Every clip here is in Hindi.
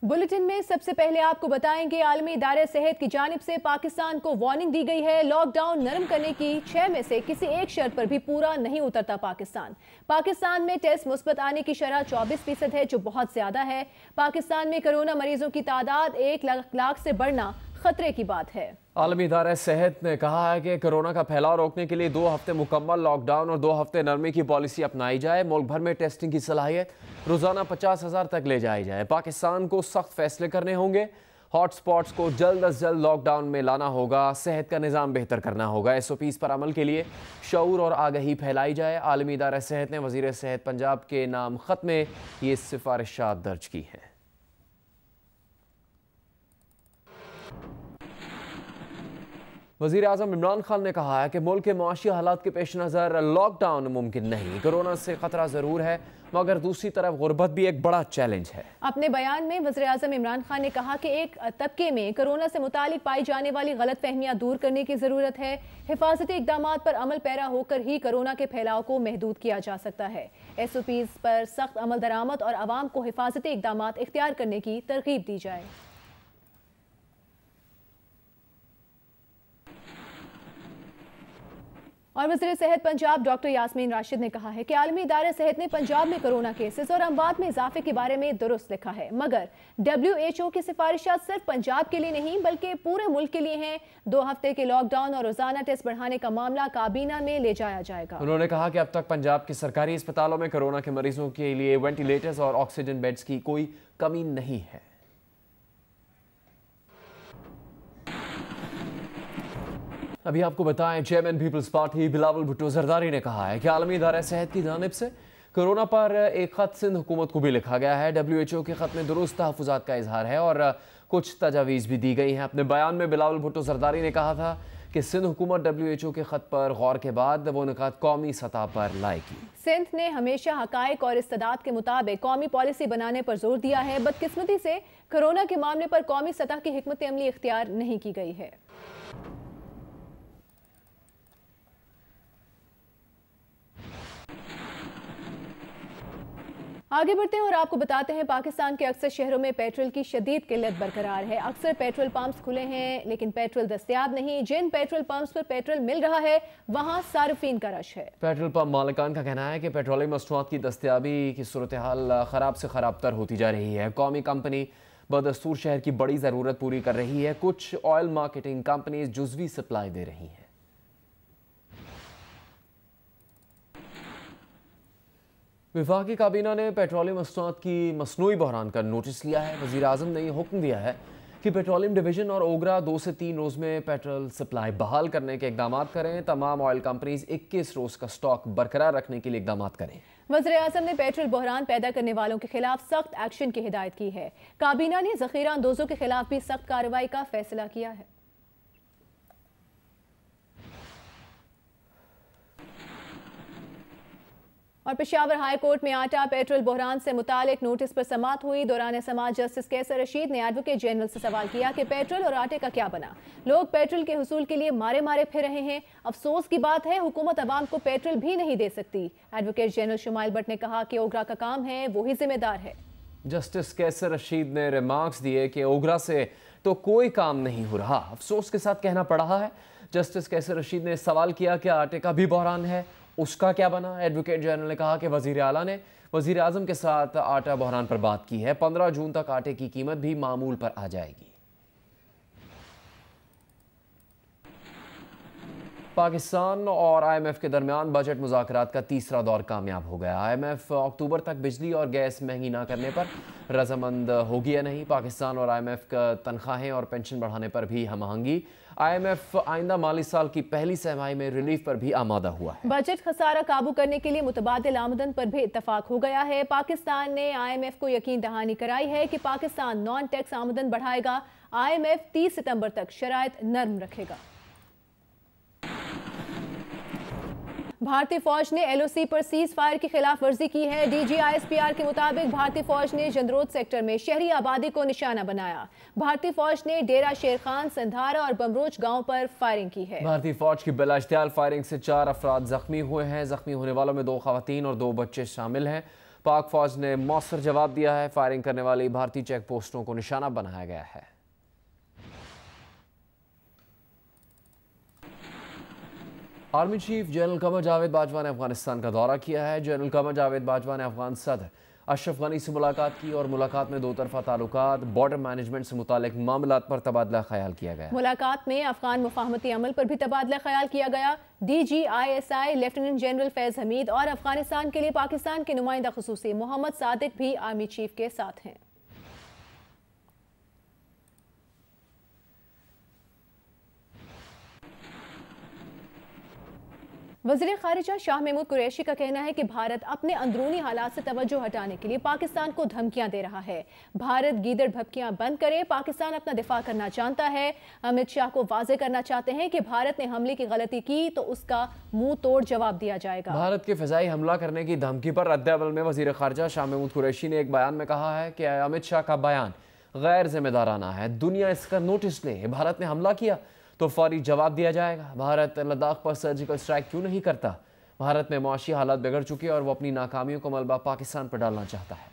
बुलेटिन में सबसे पहले आपको बताएंगे आलमी इदारे सेहत की जानिब से पाकिस्तान को वार्निंग दी गई है। लॉकडाउन नरम करने की 6 में से किसी एक शर्त पर भी पूरा नहीं उतरता पाकिस्तान में टेस्ट मुस्बत आने की शरह 24% है, जो बहुत ज्यादा है। पाकिस्तान में कोरोना मरीजों की तादाद 1 लाख से बढ़ना खतरे की बात है। आलमी इदारा सेहत ने कहा है कि कोरोना का फैलाव रोकने के लिए 2 हफ्ते मुकम्मल लॉकडाउन और 2 हफ्ते नरमी की पॉलिसी अपनाई जाए। मुल्क भर में टेस्टिंग की सलाहियत रोजाना 50,000 तक ले जाई जाए। पाकिस्तान को सख्त फैसले करने होंगे। हॉट स्पॉट्स को जल्द अज जल्द लॉकडाउन में लाना होगा। सेहत का निज़ाम बेहतर करना होगा। SOPs पर अमल के लिए शऊर और आगही फैलाई जाए। आलमी इदारा सेहत ने वज़ीर सेहत पंजाब के नाम ख़त में ये सिफारिशात दर्ज की हैं। वज़ीर आज़म इमरान खान ने कहा है कि मुल्क के मुआशी हालात के पेश नज़र लॉकडाउन मुमकिन नहीं। कोरोना से खतरा ज़रूर है, मगर दूसरी तरफ गुर्बत भी एक बड़ा चैलेंज है। अपने बयान में वज़ीर आज़म इमरान खान ने कहा कि एक तबके में कोरोना से मुतालिक पाई जाने वाली गलत फहमियाँ दूर करने की ज़रूरत है। हिफाजती इक़दाम पर अमल पैरा होकर ही कोरोना के फैलाव को महदूद किया जा सकता है। SOPs पर सख्त अमल दरामद और आवाम को हिफाजती इक़दाम इख्तियार करने की तरगीब दी जाए। और वज़ीर सेहत पंजाब डॉक्टर यास्मीन राशिद ने कहा है कि आलमी इदारे सेहत ने पंजाब में कोरोना केसेस और अमवात में इजाफे के बारे में दुरुस्त लिखा है, मगर WHO की सिफारिशात सिर्फ पंजाब के लिए नहीं बल्कि पूरे मुल्क के लिए हैं। 2 हफ्ते के लॉकडाउन और रोजाना टेस्ट बढ़ाने का मामला काबीना में ले जाया जाएगा। उन्होंने कहा कि अब तक पंजाब के सरकारी अस्पतालों में कोरोना के मरीजों के लिए वेंटिलेटर्स और ऑक्सीजन बेड्स की कोई कमी नहीं है। अभी आपको बताएं, chairman Peoples Party Bilawal Bhutto Zardari ने कहा है कि आलमी इदारा सेहत की जानिब से कोरोना पर एक खत सिंध हुकूमत को भी लिखा गया है। WHO के खत में दुरुस्त तहफ़्फ़ुज़ात का इजहार है और कुछ तजावीज़ भी दी गई हैं। अपने बयान में बिलावल भुट्टो जरदारी ने कहा था कि सिंध हुकूमत WHO के खत पर गौर के बाद वो निकात कौमी सतह पर लाएगी। सिंध ने हमेशा हकायक और इस्तेदाद के मुताबिक कौमी पॉलिसी बनाने पर जोर दिया है। बदकिस्मती से कोरोना के मामले पर कौमी सतह की हिकमत अमली इख्तियार नहीं की गई है। आगे बढ़ते हैं और आपको बताते हैं, पाकिस्तान के अक्सर शहरों में पेट्रोल की शदीद किल्लत बरकरार है। अक्सर पेट्रोल पंप्स खुले हैं लेकिन पेट्रोल दस्तयाब नहीं। जिन पेट्रोल पंप्स पर पेट्रोल मिल रहा है वहां सार्फिन का रश है। पेट्रोल पंप मालिकान का कहना है कि पेट्रोलियम मसनूआत की दस्तयाबी की सूरत हाल खराब से खराब तर होती जा रही है। कौमी कंपनी बदस्तूर शहर की बड़ी ज़रूरत पूरी कर रही है। कुछ ऑयल मार्केटिंग कंपनीज जुज़वी सप्लाई दे रही हैं। वफाकी काबीना ने पेट्रोलियम मसनूआत की मसनूई बहरान का नोटिस लिया है। वज़ीर आज़म ने यह हुक्म दिया है कि पेट्रोलियम डिवीज़न और ओगरा 2 से 3 रोज़ में पेट्रोल सप्लाई बहाल करने के इक़दाम करें। तमाम ऑयल कंपनीज 21 रोज़ का स्टॉक बरकरार रखने के लिए इक़दाम करें। वज़ीर आज़म ने पेट्रोल बहरान पैदा करने वालों के खिलाफ सख्त एक्शन की हिदायत की है। काबीना ने ज़ख़ीरा अंदोज़ों के खिलाफ भी सख्त कार्रवाई का फैसला किया है। और पेशावर हाई कोर्ट में आटा पेट्रोल बहरान से मुतालिक नोटिस पर समाअत हुई। दौरान समाअत जस्टिस कैसर रशीद ने एडवोकेट जनरल से सवाल किया कि पेट्रोल और आटे का क्या बना। लोग पेट्रोल के हुसूल के लिए मारे मारे फिर रहे हैं। अफसोस की बात है हुकूमत अवाम को पेट्रोल भी नहीं दे सकती। एडवोकेट जनरल शुमाइल भट्ट ने कहा कि ओगरा का काम है, वही जिम्मेदार है। जस्टिस कैसर रशीद ने रिमार्क्स दिए कि ओगरा से तो कोई काम नहीं हो रहा, अफसोस के साथ कहना पड़ रहा है। जस्टिस कैसर रशीद ने सवाल किया कि आटे का भी बहरान है, उसका क्या बना। एडवोकेट जनरल ने कहा कि वज़ीर आला ने वज़ीर आज़म के साथ आटा बहरान पर बात की है। 15 जून तक आटे की कीमत भी मामूल पर आ जाएगी। पाकिस्तान और IMF के दरमियान बजट मुज़ाकरात का तीसरा दौर कामयाब हो गया। IMF अक्टूबर तक बिजली और गैस महंगी ना करने पर रजामंद होगी या नहीं। पाकिस्तान और IMF का तनख्वाहें और पेंशन बढ़ाने पर भी हम आहंगी। IMF आइंदा माली साल की पहली सहमाही में रिलीफ पर भी आमादा हुआ है। बजट खसारा काबू करने के लिए मुतबादिल आमदन पर भी इत्तफाक हो गया है। पाकिस्तान ने IMF को यकीन दहानी कराई है कि पाकिस्तान नॉन टैक्स आमदन बढ़ाएगा। IMF 30 सितंबर तक शराइत नर्म रखेगा। भारतीय फौज ने LOC पर सीज फायर की खिलाफ वर्जी की है। DGISPR के मुताबिक भारतीय फौज ने जंदरोद सेक्टर में शहरी आबादी को निशाना बनाया। भारतीय फौज ने डेरा शेर खान, संधारा और बमरोच गांव पर फायरिंग की है। भारतीय फौज की बिलाश्तियाल फायरिंग से 4 अफराद जख्मी हुए हैं। जख्मी होने वालों में 2 खवातीन और 2 बच्चे शामिल हैं। पाक फौज ने मौसर जवाब दिया है। फायरिंग करने वाली भारतीय चेक पोस्टों को निशाना बनाया गया है। Army chief general Qamar Javed Bajwa ने अफगानिस्तान का दौरा किया है। जनरल कमर जावेद बाजवा ने अफगान सदर अशरफ गनी से मुलाकात की और मुलाकात में दो तरफा ताल्लुकात, बॉर्डर मैनेजमेंट से मुतालिक मामलात पर तबादला ख्याल किया गया। मुलाकात में अफगान मुफाहमती अमल पर भी तबादला ख्याल किया गया। DGISI lieutenant general Faiz Hamid और अफगानिस्तान के लिए पाकिस्तान के नुमाइंदा खुसूसी मोहम्मद सादिक भी आर्मी चीफ के साथ हैं। वज़ीर ख़ारिजा शाह महमूद कुरैशी का कहना है कि भारत अपने अंदरूनी हालात से तवज्जो हटाने के लिए पाकिस्तान को धमकियां दे रहा है। भारत गीदड़ भपकियां बंद करे, पाकिस्तान अपना दिफा करना जानता है। अमित शाह को वाज़े करना चाहते हैं कि भारत ने हमले की गलती की तो उसका मुंह तोड़ जवाब दिया जाएगा। भारत के फ़िज़ाई हमला करने की धमकी पर रद्द-ए-अमल में वज़ीर ख़ारिजा शाह महमूद कुरैशी ने एक बयान में कहा है कि अमित शाह का बयान गैर जिम्मेदाराना है। दुनिया इसका नोटिस ले। भारत ने हमला किया तो फौरी जवाब दिया जाएगा। भारत लद्दाख पर सर्जिकल स्ट्राइक क्यों नहीं करता? भारत में मुआशी हालात बिगड़ चुके हैं और वो अपनी नाकामियों को मलबा पाकिस्तान पर डालना चाहता है।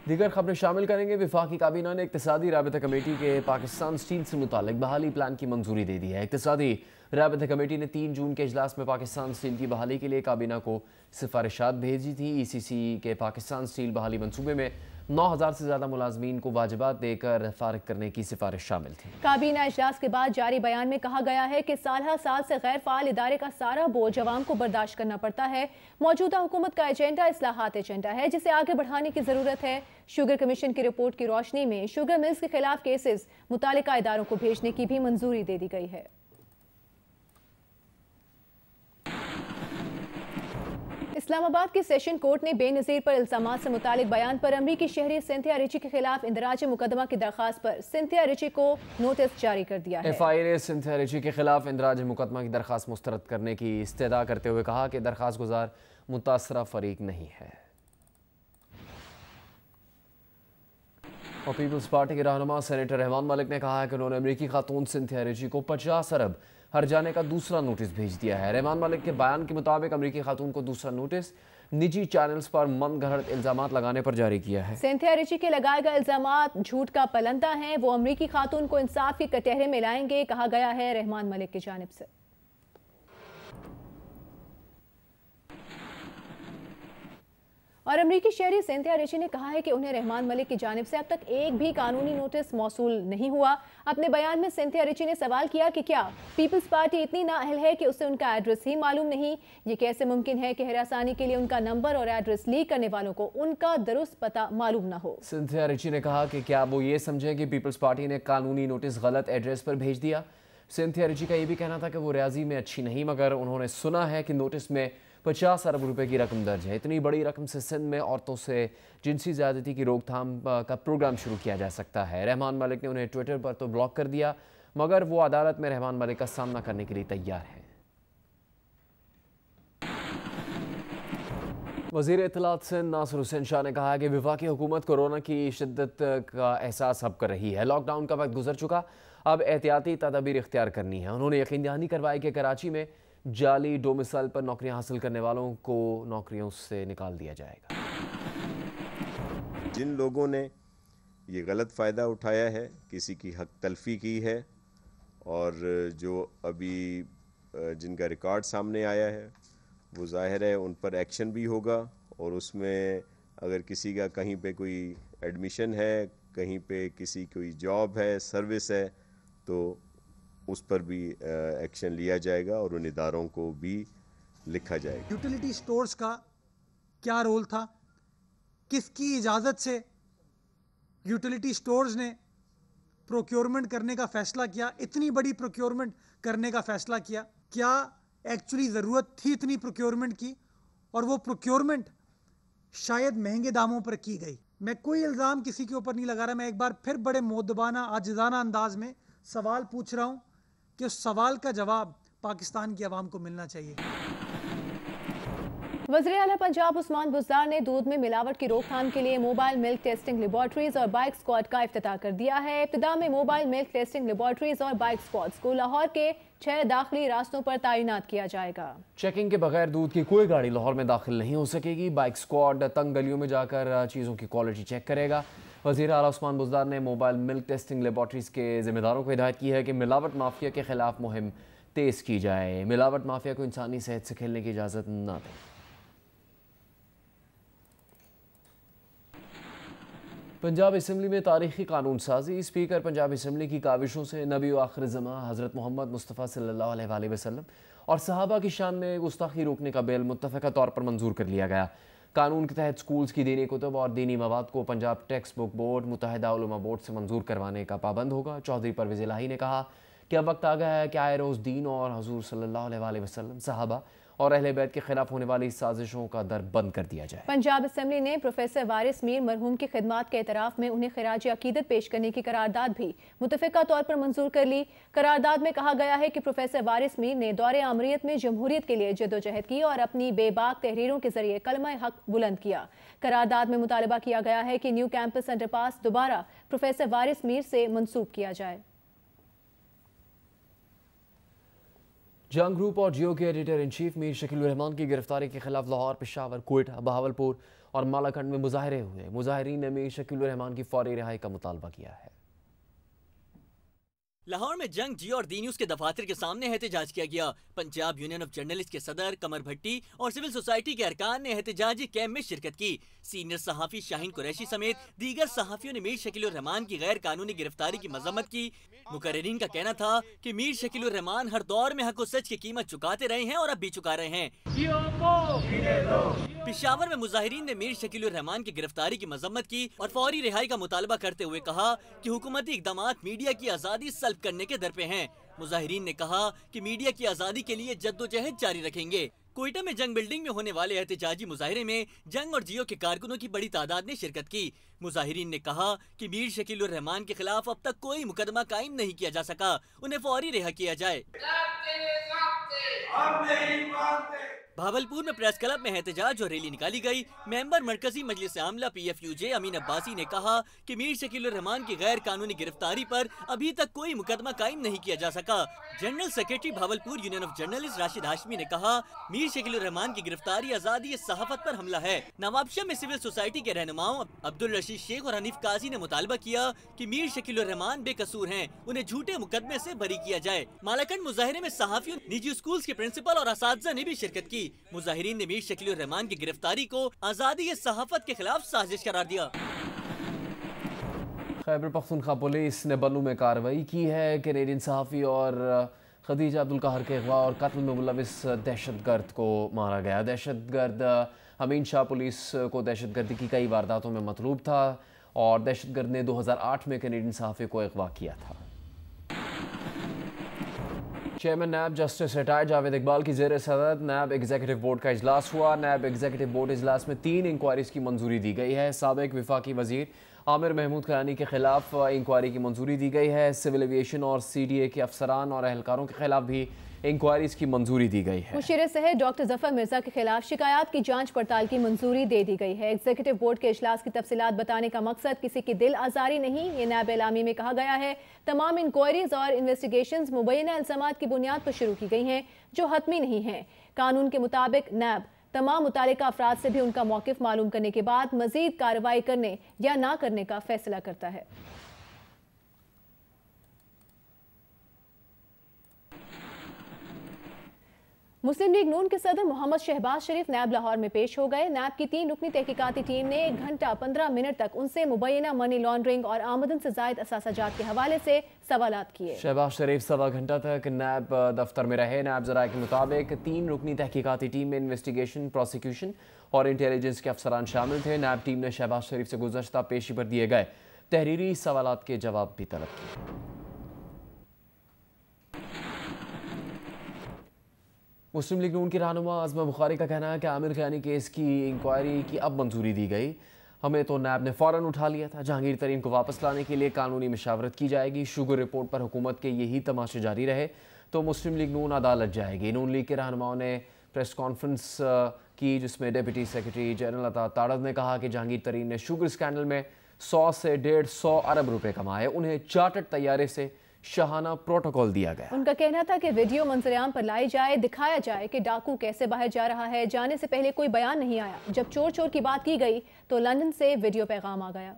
दीगर खबरें शामिल करेंगे। वफाकी काबीना ने इक्तिसादी राबता कमेटी के पाकिस्तान स्टील से मुतालिक बहाली प्लान की मंजूरी दे दी है। इक्तिसादी राबता कमेटी ने 3 जून के इजलास में पाकिस्तान स्टील की बहाली के लिए काबीना को सिफारिशात भेजी थी। ECC के पाकिस्तान स्टील बहाली मंसूबे में 9,000 से ज्यादा मुलाजमीन को वाजिबात देकर फारिग करने की सिफारिश शामिल थी। काबीना इजलास के बाद जारी बयान में कहा गया है कि साल से गैर फाल इदारे का सारा बोझ अवाम को बर्दाश्त करना पड़ता है। मौजूदा हुकूमत का एजेंडा इस्लाहात एजेंडा है जिसे आगे बढ़ाने की जरूरत है। शुगर कमीशन की रिपोर्ट की रोशनी में शुगर मिल्स के खिलाफ केसेस मुतालिका इदारों को भेजने की भी मंजूरी दे दी गई है। इस्लामाबाद की सेशन कोर्ट ने बेनज़ीर पर इल्जामात से मुतालिक बयान पर अमरीकी शहरी सिंथिया रिची के खिलाफ इंदराज मुकदमा की दरखास्त पर सिंथिया रिची को नोटिस जारी कर दिया है। FI ने सिंथिया रिची के खिलाफ इंदराज मुकदमा की दरखास्त मुस्तरद करने की इस्तदा करते हुए कहा कि दरखास्त गुजार मुतासरा फरीक नहीं है। और पीपल्स पार्टी के रहनुमा सेनेटर रहमान मलिक ने कहा है कि उन्होंने अमरीकी खातून सिंथिया रिची को 50 अरब हर जाने का दूसरा नोटिस भेज दिया है। रहमान मलिक के बयान के मुताबिक अमरीकी खातून को दूसरा नोटिस निजी चैनल्स पर मनगढ़ंत इल्जामात लगाने पर जारी किया है। सिंथिया रिची के लगाए गए इल्जामात झूठ का पलंदा हैं। वो अमरीकी खातून को इंसाफ के कटहरे में लाएंगे, कहा गया है रहमान मलिक की जानिब से। और अमरीकी शहरी सिंथिया रिची ने कहा है कि उन्हें रहमान मलिक की जानिब से अब तक एक भी कानूनी नोटिस मौसूल नहीं हुआ। अपने बयान में सिंथिया रिची ने सवाल किया कि क्या पीपल्स पार्टी इतनी नाअहल है कि उसे उनका एड्रेस ही मालूम नहीं? ये कैसे मुमकिन है कि हरासानी के लिए उनका नंबर और एड्रेस लीक करने वालों को उनका दुरुस्त पता मालूम ना हो? सिंथिया रिची ने कहा कि क्या वो ये समझे कि पीपल्स पार्टी ने कानूनी नोटिस गलत एड्रेस पर भेज दिया? सिंथिया रिची का ये भी कहना था कि वो रियाजी में अच्छी नहीं, मगर उन्होंने सुना है कि नोटिस में 50 अरब रुपए की रकम दर्ज है। इतनी बड़ी रकम से सिंध में औरतों से जिनसी ज़्यादती की रोकथाम का प्रोग्राम शुरू किया जा सकता है। रहमान मलिक ने उन्हें ट्विटर पर तो ब्लॉक कर दिया, मगर वो अदालत में रहमान मलिक का सामना करने के लिए तैयार है। वज़ीर इत्तलात सिंध नासिर हुसैन शाह ने कहा है कि वफाकी हुकूमत कोरोना की शिद्दत का एहसास अब कर रही है। लॉकडाउन का वक्त गुजर चुका, अब एहतियाती तदाबीर इख्तियार करनी है। उन्होंने यकीन दहानी करवाई कि कराची में जाली डोमिसाइल पर नौकरियां हासिल करने वालों को नौकरियों से निकाल दिया जाएगा। जिन लोगों ने ये गलत फ़ायदा उठाया है, किसी की हक तलफी की है और जो अभी जिनका रिकॉर्ड सामने आया है, वो ज़ाहिर है उन पर एक्शन भी होगा। और उसमें अगर किसी का कहीं पे कोई एडमिशन है, कहीं पे किसी कोई जॉब है, सर्विस है, तो उस पर भी एक्शन लिया जाएगा और उन इदारों को भी लिखा जाएगा। यूटिलिटी स्टोर्स का क्या रोल था? किसकी इजाज़त से यूटिलिटी स्टोर्स ने प्रोक्योरमेंट करने का फैसला किया? इतनी बड़ी प्रोक्योरमेंट करने का फैसला किया, क्या एक्चुअली ज़रूरत थी इतनी प्रोक्योरमेंट की? और वो प्रोक्योरमेंट शायद महंगे दामों पर की गई। मैं कोई इल्ज़ाम किसी के ऊपर नहीं लगा रहा, मैं एक बार फिर बड़े मुअद्दबाना आजिज़ाना अंदाज में सवाल पूछ रहा हूँ कि उस सवाल का जवाब पाकिस्तान की आवाम को मिलना चाहिए। वज़ीर आला पंजाब उस्मान बुज़दार ने दूध में मिलावट की रोकथाम के लिए मोबाइल मिल्क टेस्टिंग लेबॉर्ट्रीज और बाइक स्क्वाड का इफ्तिताह कर दिया है। इब्तिदा में मोबाइल मिल्क टेस्टिंग लेबॉर्ट्रीज और बाइक स्क्वाड्स को लाहौर के 6 दाखिली रास्तों पर तैनात किया जाएगा। चेकिंग के बगैर दूध की कोई गाड़ी लाहौर में दाखिल नहीं हो सकेगी। बाइक स्क्वाड तंग गलियों में जाकर चीज़ों की क्वालिटी चेक करेगा। वज़ीर आला उस्मान बुज़दार ने मोबाइल मिल्क टेस्टिंग लेबॉर्ट्रीज के जिम्मेदारों को हिदायत की है कि मिलावट माफिया के खिलाफ मुहिम तेज़ की जाए। मिलावट माफिया को इंसानी सेहत से खेलने की इजाज़त न दें। पंजाब असम्बली में तारीखी कानून साजी। स्पीकर पंजाब असम्बली की काविशों से नबी व आखिर ज़मा हज़रत मोहम्मद मुस्तफ़ा सल्लल्लाहु अलैहि वसल्लम और सहाबा की शान में गुस्ताखी रोकने का बिल मुत्तफ़क़ा तौर पर मंजूर कर लिया गया। कानून के तहत स्कूल्स की दीनी कुतुब और दीनी मवाद को पंजाब टेक्स्ट बुक बोर्ड मुत्तहिदा उलमा बोर्ड से मंजूर करवाने का पाबंद होगा। चौधरी परवेज़ इलाही ने कहा कि अब वक्त आ गया है कि आए रोज़ दीन और हजूर सल्लल्लाहु अलैहि वसल्लम, सहाबा और अहले बैत के खिलाफ होने वाली साजिशों का दर बंद कर दिया जाए। पंजाब असम्बली ने प्रोफेसर वारिस मीर मरहूम की खिदमात के एतराफ़ में उन्हें खिराज अकीदत पेश करने की करारदाद भी मुतफ़िका तौर पर मंजूर कर ली। करारदाद में कहा गया है कि प्रोफेसर वारिस मीर ने दौरे आमरीत में जमहूरियत के लिए जद्दोजहद की और अपनी बेबाक तहरीरों के जरिए कलमा हक बुलंद किया। करारदाद में मुतालबा किया गया है कि न्यू कैंपस अंडरपास दोबारा प्रोफेसर वारिस मीर से मंसूब किया जाए। जंग ग्रुप और जियो के editor in chief Mir Shakeel Rahman की गिरफ्तारी के खिलाफ लाहौर, पेशावर, कोयटा, बहावलपुर और मालाखंड में मुजाहरे हुए। मुजाहरीन ने मीर शकील रहमान की फौरी रिहाई का मुतालबा किया है। लाहौर में जंग, जियो और दी न्यूज के दफातर के सामने एहतजाज किया गया। पंजाब यूनियन ऑफ जर्नलिस्ट के सदर कमर भट्टी और सिविल सोसाइटी के अरकान ने एहतजाजी कैंप में शिरकत की। सीनियर सहाफी शाहीन कुरैशी समेत दीगर सहाफियों ने मीर शकील रहमान की गैर कानूनी गिरफ्तारी की मजम्मत की। मुकर्रिरीन का कहना था कि मीर शकील रहमान हर दौर में हक और सच की कीमत चुकाते रहे हैं और अब भी चुका रहे हैं। पेशावर में मुजाहिरीन ने मीर शकील रहमान की गिरफ्तारी की मजम्मत की और फौरी रिहाई का मुतालबा करते हुए कहा कि हुकूमती इकदाम मीडिया की आज़ादी सल्ब करने के दर पे हैं। मुजाहिरीन ने कहा कि मीडिया की आज़ादी के लिए जद्दोजहद जारी रखेंगे। कोयटा में जंग बिल्डिंग में होने वाले एहतजाजी मुजाहरे में जंग और जियो के कारकुनों की बड़ी तादाद ने शिरकत की। मुजाहिरीन ने कहा कि मीर शकील रहमान के खिलाफ अब तक कोई मुकदमा कायम नहीं किया जा सका, उन्हें फौरी रिहा किया जाए। भावलपुर में प्रेस क्लब में एहतजाज और रैली निकाली गई। मेंबर मरकजी मजलिस आमला PFUJ अमीन अब्बासी ने कहा कि मीर शकील रहमान की गैर कानूनी गिरफ्तारी पर अभी तक कोई मुकदमा कायम नहीं किया जा सका। General secretary Bahawalpur union of journalist Rashid Hashmi ने कहा मीर शकील रहमान की गिरफ्तारी आजादी सहाफत पर हमला है। नवाबशाह में सिविल सोसाइटी के रहनुमाओं अब्दुल रशीद शेख और हनीफ काजी ने मुतालबा किया कि मीर शकील रहमान बेकसूर हैं, उन्हें झूठे मुकदमे से बरी किया जाए। मालाकंड मुजाहरे में सहाफियों, निजी स्कूल के प्रिंसिपल और असातिज़ा ने भी शिरकत की। मुजाहिरीन ने मीर शकील रहमान की गिरफ्तारी को आज़ादी सहाफत के खिलाफ साजिश करार दिया। खैबर पख्तूनख्वा पुलिस ने बन्नू में कार्रवाई की है। कैनेडियन सहाफ़ी और खदीजा अब्दुल कहर के अगवा और कत्ल में मुलविस दहशतगर्द को मारा गया। दहशतगर्द अमीन शाह पुलिस को दहशतगर्दी की कई वारदातों में मतलूब था और दहशतगर्द ने 2008 में कैनेडियन सहाफ़ी को अगवा किया था। Chairman NAB justice retired Javed Iqbal की ज़ेर सदद नैब एग्जीक्यूटिव बोर्ड का इजलास हुआ। नैब एग्जीक्यूटिव बोर्ड इजलास में 3 इंक्वायरीज की मंजूरी दी गई है। साबिक वफाकी वजीर आमिर महमूद खयानी के खिलाफ इंक्वायरी की मंजूरी दी गई है। सिविल एविएशन और CDA के अफसरान और एहलकारों के खिलाफ भी इंक्वायरीज की मंजूरी दी गई है। मुशीर सेहत डॉक्टर जफर मिर्जा के खिलाफ शिकायत की जांच पड़ताल की मंजूरी दे दी गई है। एग्जीक्यूटिव बोर्ड के इजलास की तफसीलात बताने का मकसद किसी की दिल आजारी नहीं, ये नैब एलामी में कहा गया है। तमाम इंक्वायरीज और इन्वेस्टिगेशंस मुबैना इल्जामात की बुनियाद पर शुरू की गई हैं जो हतमी नहीं है। कानून के मुताबिक नैब तमाम मुतालिका अफराद से भी उनका मौक़िफ़ मालूम करने के बाद मजीद कार्रवाई करने या ना करने का फैसला करता है। मुस्लिम लीग नून के सदर मोहम्मद शहबाज शरीफ नैब लाहौर में पेश हो गए। नैब की 3 रुकनी तहकीकाती टीम ने 1 घंटा 15 मिनट तक उनसे मुबैना मनी लॉन्ड्रिंग और आमदन से जायद असासाजात के हवाले से सवालात किए। शहबाज शरीफ 1.25 घंटा तक नैब दफ्तर में रहे। नैब ज़राए के मुताबिक 3 रुकनी तहकीकाती टीम में इन्वेस्टिगेशन, प्रोसिक्यूशन और इंटेलिजेंस के अफसरान शामिल थे। नैब टीम ने शहबाज शरीफ से गुज़श्ता पेशी पर दिए गए तहरीरी सवालात के जवाब भी तलब किए। मुस्लिम लीग नून की रहनुमा आज़मा बुखारी का कहना है कि आमिर खयानी केस की इंक्वायरी की अब मंजूरी दी गई। हमें तो नैब ने फ़ौरन उठा लिया था। जहांगीर तरीन को वापस लाने के लिए कानूनी मशावरत की जाएगी। शुगर रिपोर्ट पर हुकूमत के यही तमाशे जारी रहे तो मुस्लिम लीग नून अदालत जाएगी। नून लीग के रहनुमाओं ने प्रेस कॉन्फ्रेंस की, जिसमें डिप्टी सेक्रेटरी जनरल अता ताड़द ने कहा कि जहांगीर तरीन ने शुगर स्कैंडल में 100 से 150 अरब रुपए कमाए। उन्हें चार्टर्ड तैयारे से शाहाना प्रोटोकॉल दिया गया। उनका कहना था कि वीडियो मंजरेआम पर लाई जाए, दिखाया जाए कि डाकू कैसे बाहर जा रहा है। जाने से पहले कोई बयान नहीं आया। जब चोर चोर की बात की गई तो लंदन से वीडियो पैगाम आ गया।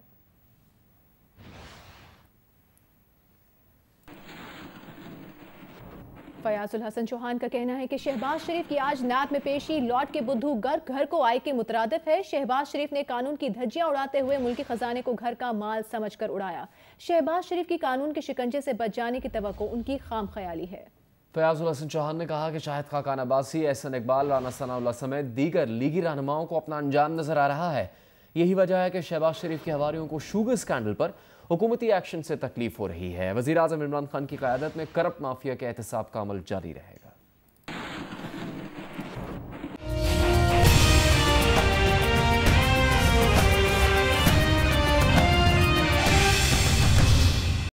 फयाजुल हसन चौहान का कहना है कि शहबाज शरीफ की आज नात में पेशी लौट के बुद्धू घर को आए के मुतरादिफ है। शहबाज शरीफ ने कानून की धज्जियां उड़ाते हुए मुल्की खजाने को घर का माल समझकर उड़ाया। शहबाज शरीफ की कानून के शिकंजे से बच जाने की तवक्को उनकी खाम ख्याली है। फयाजुल हसन चौहान ने कहा कि शाहिद खाकान अब्बासी, एहसन इकबाल, राना सनाउल्लाह समेत दीगर लीगी रहनुमाओं को अपना अंजाम नजर आ रहा है। यही वजह है कि शहबाज शरीफ के हवारियों को शुगर स्कैंडल पर हुकूमती एक्शन से तकलीफ हो रही है। वज़ीर आज़म इमरान खान की क़यादत में करप्ट माफिया के एहतसाब का अमल जारी रहेगा।